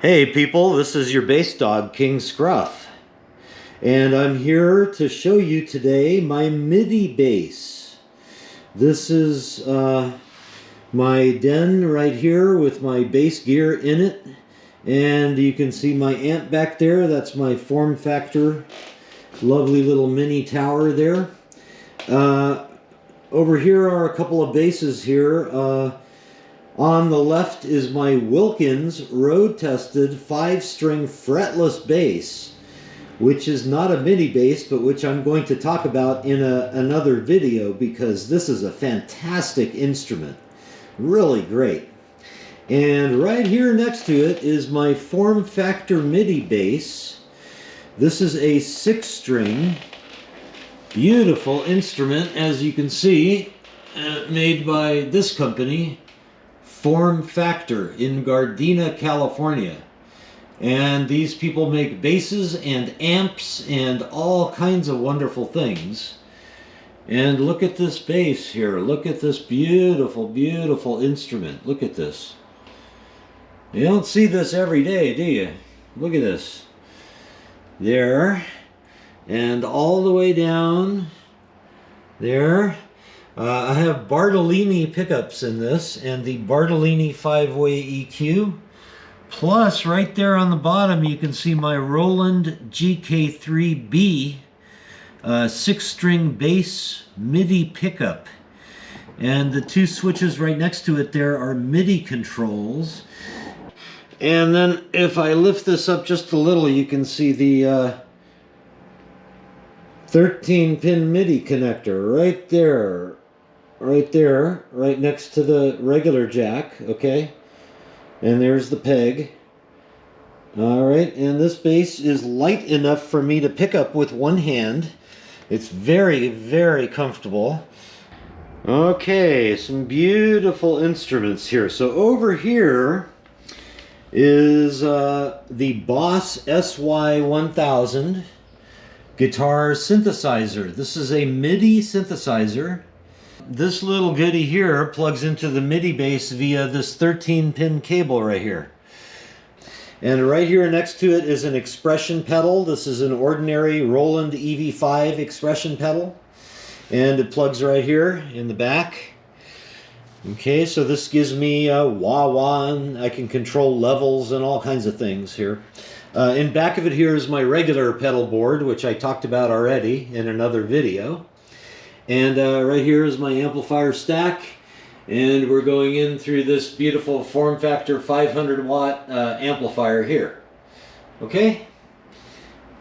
Hey people, this is your bass dog, King Scruff. And I'm here to show you today my Midi bass. This is my den right here with my bass gear in it. And you can see my amp back there. That's my form factor. Lovely little mini tower there. Over here are a couple of basses here. On the left is my Wilkins road-tested 5-string fretless bass, which is not a Midi bass, but which I'm going to talk about in another video because this is a fantastic instrument. Really great. And right here next to it is my Form Factor Midi bass. This is a 6-string, beautiful instrument, as you can see, made by this company, Form Factor in Gardena, California. And these people make basses and amps and all kinds of wonderful things. And look at this bass here. Look at this beautiful, beautiful instrument. Look at this. You don't see this every day, do you? Look at this. There. And all the way down there. I have Bartolini pickups in this and the Bartolini 5-way EQ. Plus, right there on the bottom, you can see my Roland GK3B 6-string bass MIDI pickup. And the two switches right next to it there are MIDI controls. And then if I lift this up just a little, you can see the 13-pin MIDI connector right there. Right there, right next to the regular jack, okay? And there's the peg. Alright, and this bass is light enough for me to pick up with one hand. It's very, very comfortable. Okay, some beautiful instruments here. So over here is the Boss SY-1000 guitar synthesizer. This is a Midi synthesizer. This little goodie here plugs into the Midi bass via this 13-pin cable right here. And right here next to it is an expression pedal. This is an ordinary Roland EV5 expression pedal. And it plugs right here in the back. Okay, so this gives me a wah-wah, and I can control levels and all kinds of things here. In back of it here is my regular pedal board, which I talked about already in another video. And right here is my amplifier stack, and we're going in through this beautiful Form Factor 500-watt amplifier here. Okay,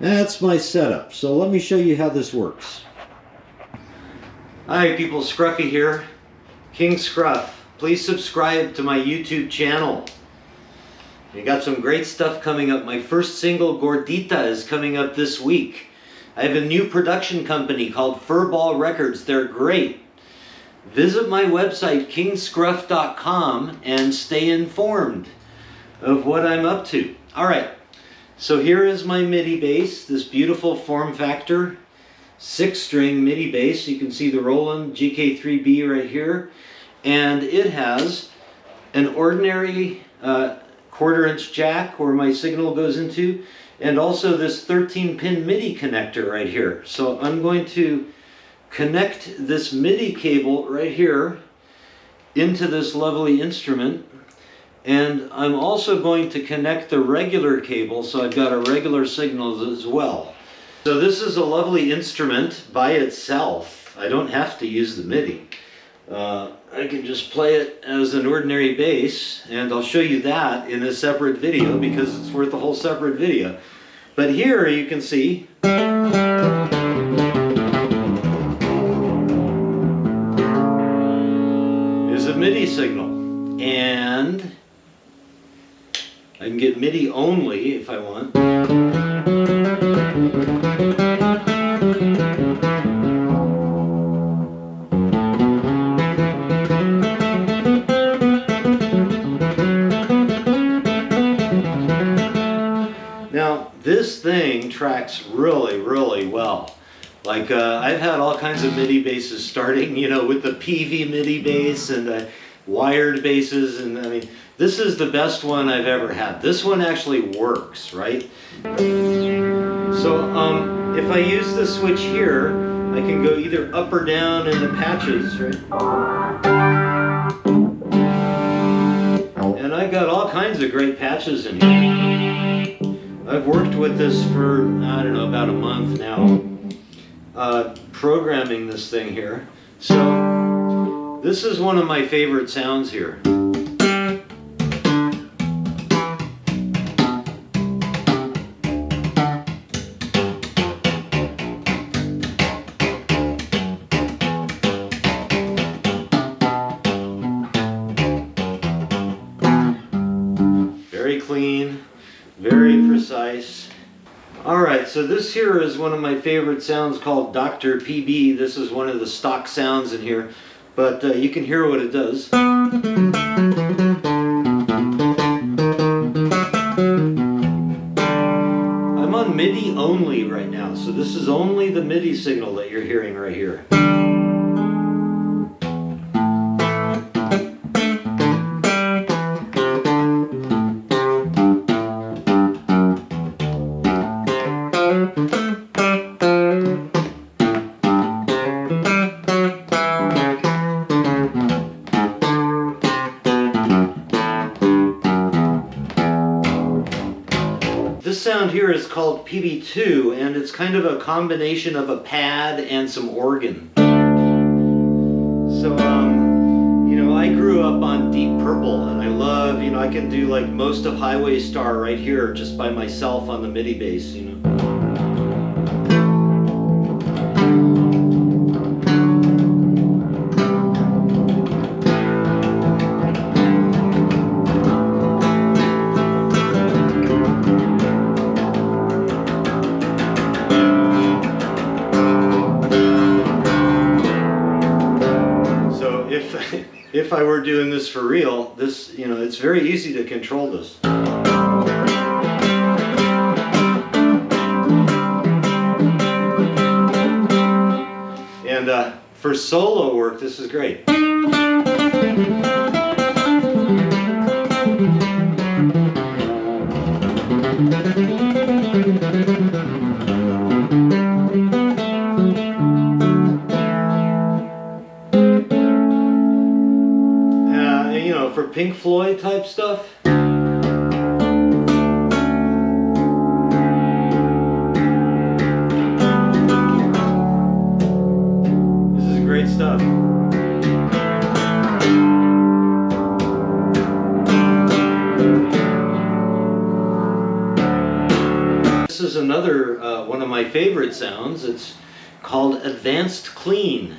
that's my setup. So let me show you how this works. Hi people, Scruffy here, King Scruff. Please subscribe to my YouTube channel. We got some great stuff coming up. My first single, Gordita, is coming up this week. I have a new production company called Furball Records. They're great. Visit my website, kingscruff.com, and stay informed of what I'm up to. Alright, so here is my Midi bass, this beautiful Form Factor 6-string Midi bass. You can see the Roland GK3B right here. And it has an ordinary 1/4-inch jack where my signal goes into, and also this 13-pin MIDI connector right here. So I'm going to connect this MIDI cable right here into this lovely instrument. And I'm also going to connect the regular cable, so I've got a regular signal as well. So this is a lovely instrument by itself. I don't have to use the MIDI. I can just play it as an ordinary bass, and I'll show you that in a separate video because it's worth a whole separate video. But here you can see is a MIDI signal, and I can get MIDI only if I want. Now, this thing tracks really, really well. Like, I've had all kinds of MIDI basses starting, you know, with the PV MIDI bass, and wired basses, and I mean, this is the best one I've ever had. This one actually works, right? So if I use the switch here, I can go either up or down in the patches, right? And I've got all kinds of great patches in here. I've worked with this for, I don't know, about a month now, programming this thing here. So this is one of my favorite sounds here. Very clean, very precise. Alright, so this here is one of my favorite sounds called Dr. PB. This is one of the stock sounds in here, but you can hear what it does. I'm on Midi only right now, so this is only the Midi signal that you're hearing right here. This sound here is called PB2, and it's kind of a combination of a pad and some organ. So, you know, I grew up on Deep Purple, and I love, you know, I can do like most of Highway Star right here just by myself on the Midi bass, you know. If I were doing this for real, this, you know, it's very easy to control this. And for solo work, this is great. For Pink Floyd type stuff. This is great stuff. This is another one of my favorite sounds. It's called Advanced Clean.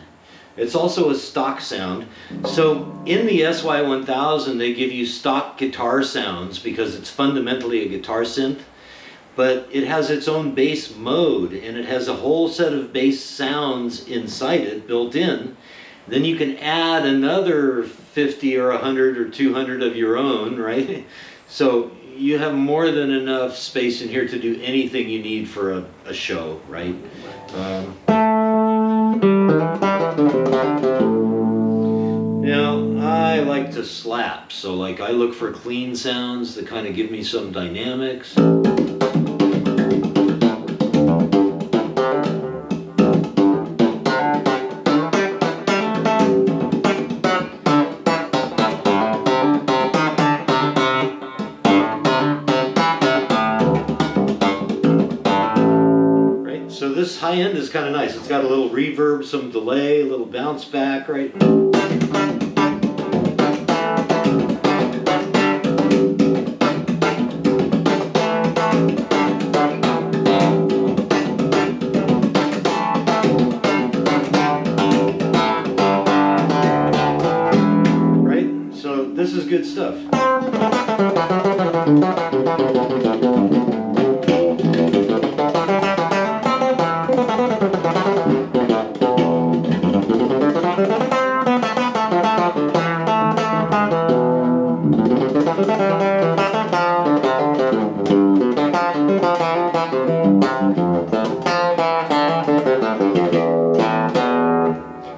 It's also a stock sound. So in the SY-1000 they give you stock guitar sounds because it's fundamentally a guitar synth, but it has its own bass mode and it has a whole set of bass sounds inside it built in. Then you can add another 50 or 100 or 200 of your own, right? So you have more than enough space in here to do anything you need for a show, right? Now, I like to slap, so like I look for clean sounds that kind of give me some dynamics. So this high end is kind of nice. It's got a little reverb, some delay, a little bounce back, right? Right? So this is good stuff.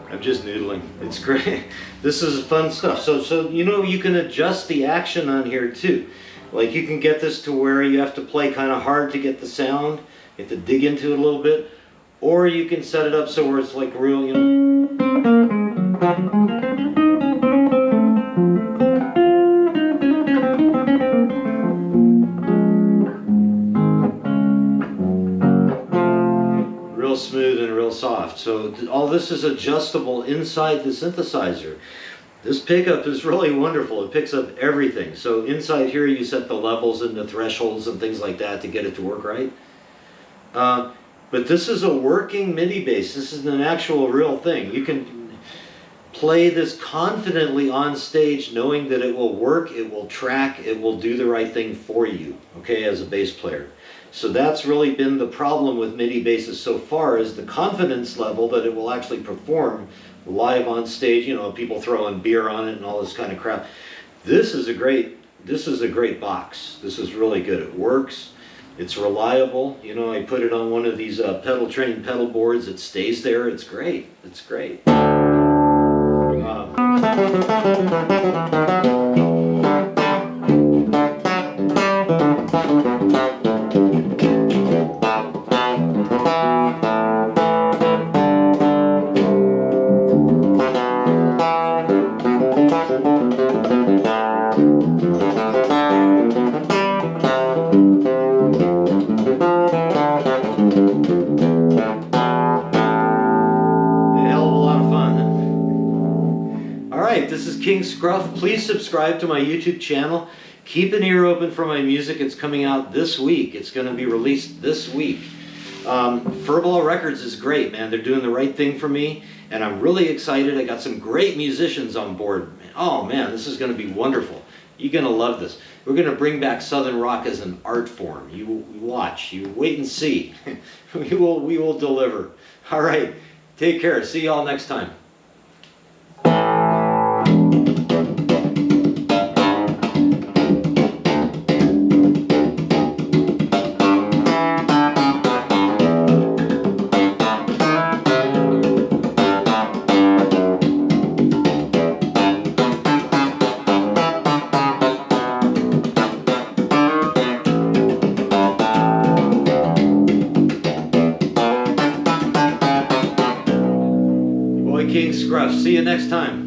I'm just noodling. It's great. This is fun stuff. So you know, you can adjust the action on here too. Like you can get this to where you have to play kind of hard to get the sound. You have to dig into it a little bit. Or you can set it up so where it's like real, you know. Real smooth and real soft. So all this is adjustable inside the synthesizer. This pickup is really wonderful. It picks up everything. So inside here you set the levels and the thresholds and things like that to get it to work right. But this is a working MIDI bass. This is an actual real thing. You can play this confidently on stage knowing that it will work, it will track, it will do the right thing for you, okay, as a bass player. So that's really been the problem with MIDI basses so far, is the confidence level that it will actually perform live on stage. You know, people throwing beer on it and all this kind of crap. This is a great box. This is really good. It works. It's reliable. You know, I put it on one of these pedal train pedal boards. It stays there. It's great. It's great. This is King Scruff. Please subscribe to my YouTube channel. Keep an ear open for my music. It's coming out this week. It's going to be released this week. Furball Records is great, man. They're doing the right thing for me, and I'm really excited. I got some great musicians on board. Oh man, this is going to be wonderful. You're going to love this. We're going to bring back Southern rock as an art form. You watch. You wait and see. we will deliver. All right. Take care. See y'all next time. King Scruff. See you next time.